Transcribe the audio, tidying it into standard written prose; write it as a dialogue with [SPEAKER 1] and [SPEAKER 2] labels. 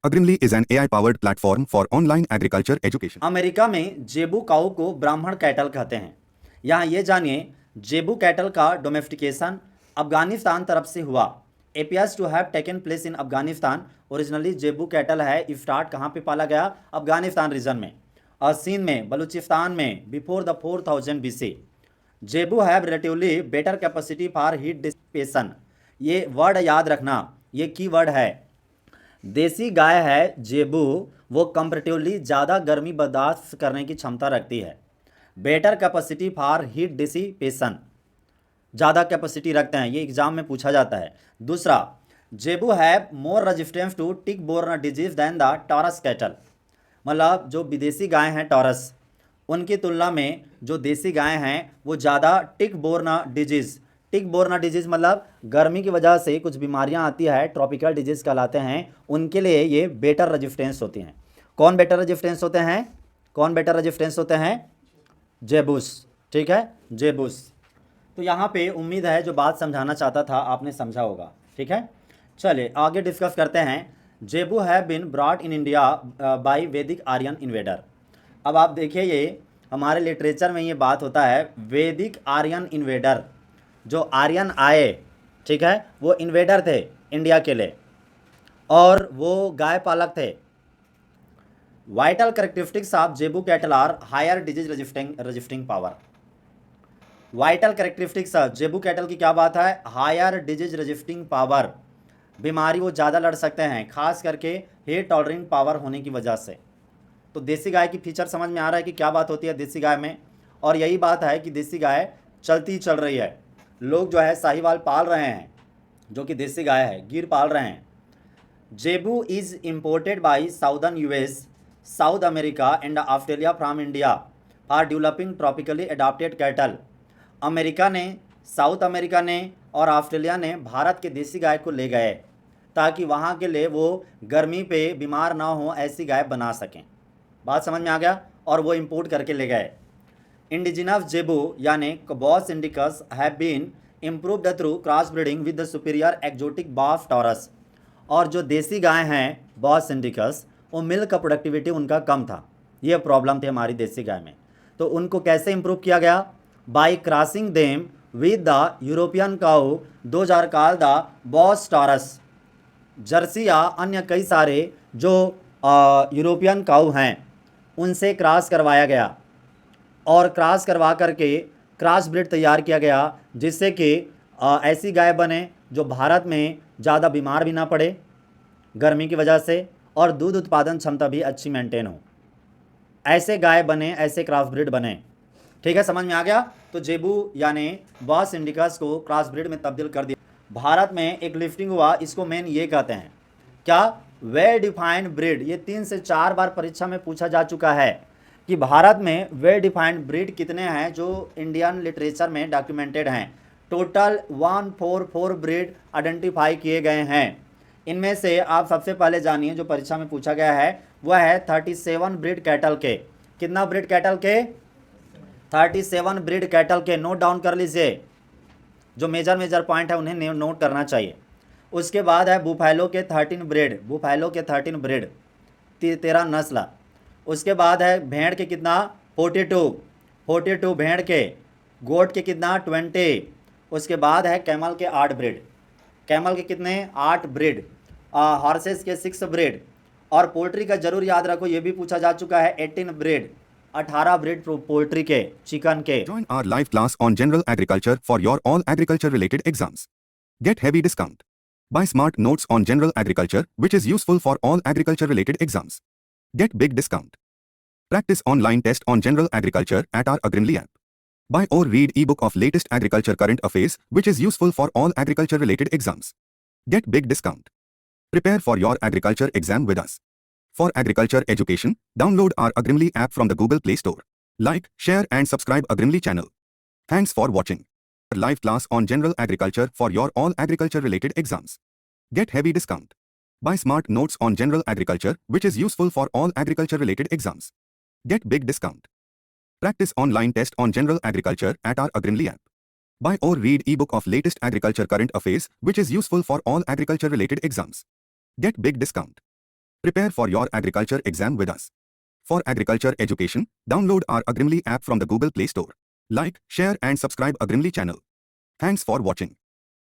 [SPEAKER 1] Agrimly is an AI-powered platform for online agriculture education.
[SPEAKER 2] America में जेबू काऊ को ब्राह्मण कैटल कहते हैं। यहाँ ये जानिए, जेबू कैटल का डोमेस्टिकेशन अफगानिस्तान तरफ से हुआ। Appears to have taken place in Afghanistan. Originally zebu cattle है स्टार्ट कहाँ पे पाला गया? अफगानिस्तान रीजन में और सिंध में, बलूचिस्तान में बिफोर द 4000 BC। जेबू have relatively better capacity for heat dissipation. ये वर्ड याद रखना, ये की वर्ड है। देसी गाय है जेबू, वो कंपेरेटिवली ज़्यादा गर्मी बर्दाश्त करने की क्षमता रखती है। Better capacity for heat dissipation, ज़्यादा कैपेसिटी रखते हैं, ये एग्जाम में पूछा जाता है। दूसरा, zebu have more resistance to tick borne disease than the taurus cattle. मतलब जो विदेशी गाय हैं टॉरस, उनकी तुलना में जो देसी गाय हैं वो ज़्यादा टिक बोर्न डिजीज़, टिक बोर्न डिजीज़ मतलब गर्मी की वजह से कुछ बीमारियां आती है, ट्रॉपिकल डिजीज़ कहलाते हैं, उनके लिए ये बेटर रेजिस्टेंस होती हैं। कौन बेटर रेजिस्टेंस होते हैं? कौन बेटर रेजिस्टेंस होते हैं? जेबूस। ठीक है, जेबूस। तो यहाँ पे उम्मीद है जो बात समझाना चाहता था आपने समझा होगा। ठीक है, चलिए आगे डिस्कस करते हैं। Zebu have been brought in India by Vedic Aryan invader. अब आप देखिए, ये हमारे लिटरेचर में ये बात होता है, वैदिक आर्यन इन्वेडर। जो आर्यन आए, ठीक है, वो इन्वेडर थे इंडिया के लिए और वो गाय पालक थे। Vital characteristics of zebu cattle are higher disease resisting power. Vital characteristics zebu cattle की क्या बात है? हायर डिजीज रजिस्टिंग पावर, बीमारी वो ज़्यादा लड़ सकते हैं, खास करके हीट टॉलरेंट पावर होने की वजह से। तो देसी गाय की फीचर समझ में आ रहा है कि क्या बात होती है देसी गाय में। और यही बात है कि देसी गाय चलती चल रही है। लोग जो है साहिवाल पाल रहे हैं, जो कि देसी गाय है, गिर पाल रहे हैं। Zebu is imported by southern US, South America and Australia from India for developing tropically adopted cattle. America ने, साउथ अमेरिका ने और ऑस्ट्रेलिया ने भारत के देसी गाय को ले गए ताकि वहाँ के लिए वो गर्मी पे बीमार ना हो, ऐसी गाय बना सकें। बात समझ में आ गया? और वो इंपोर्ट करके ले गए। इंडिजिनस जेबू यानी bos indicus have been improved through cross breeding with the superior exotic bos taurus. और जो देसी गाय हैं बॉस इंडिकस, वो मिल्क का प्रोडक्टिविटी उनका कम था, ये प्रॉब्लम थी हमारी देसी गाय में। तो उनको कैसे इम्प्रूव किया गया? By crossing them with the European cow, those are called the bos taurus. Jersey या अन्य कई सारे जो यूरोपियन काऊ हैं उनसे क्रॉस करवाया गया और क्रॉस करवा करके क्रॉस ब्रीड तैयार किया गया, जिससे कि ऐसी गाय बने जो भारत में ज़्यादा बीमार भी ना पड़े गर्मी की वजह से और दूध उत्पादन क्षमता भी अच्छी मेंटेन हो। ऐसे गाय बने, ऐसे क्रॉस ब्रीड बने। ठीक है, समझ में आ गया? तो जेबू यानी बॉस इंडिकस को क्रॉस ब्रीड में तब्दील कर दिया। भारत में एक लिफ्टिंग हुआ, इसको मेन ये कहते हैं क्या? Well defined breed. ये 3 से 4 बार परीक्षा में पूछा जा चुका है कि भारत में वेल डिफाइंड ब्रीड कितने हैं जो इंडियन लिटरेचर में डॉक्यूमेंटेड हैं। टोटल 144 ब्रीड आइडेंटिफाई किए गए हैं। इनमें से आप सबसे पहले जानिए, जो परीक्षा में पूछा गया है वह है 37 ब्रीड कैटल के। कितना ब्रीड कैटल के? 37 ब्रीड कैटल के। नोट डाउन कर लीजिए, जो मेजर पॉइंट है उन्हें नोट करना चाहिए। उसके बाद है बुफैलो के 13 ब्रीड, बुफैलो के 13 ब्रीड, 13 नस्ल। उसके बाद है भेड़ के कितना? 42 भेड़ के। गोट के कितना? 20। उसके बाद है कैमल के 8 ब्रीड, कैमल के कितने? 8 ब्रीड। हॉर्सेस के 6 ब्रीड। और पोल्ट्री का जरूर याद रखो, ये भी पूछा जा चुका है, 18 ब्रीड, 18 ब्रीड पोल्ट्री के, चिकन के।
[SPEAKER 1] Join our live class on general agriculture for your all agriculture related exams. Get heavy discount. Buy smart notes on general agriculture, which is useful for all agriculture related exams. Get big discount. Practice online test on general agriculture at our Agrimly app. Buy or read ebook of latest agriculture current affairs, which is useful for all agriculture related exams. Get big discount. Prepare for your agriculture exam with us. For agriculture education, download our Agrimly app from the Google Play Store. Like, share and subscribe Agrimly channel. Thanks for watching. Live class on general agriculture for your all agriculture related exams. Get heavy discount. Buy smart notes on general agriculture, which is useful for all agriculture related exams. Get big discount. Practice online test on general agriculture at our Agrimly app. Buy or read ebook of latest agriculture current affairs, which is useful for all agriculture related exams. Get big discount. Prepare for your agriculture exam with us. For agriculture education, download our Agrimly app from the Google Play Store. Like, share and subscribe Agrimly channel. Thanks for watching.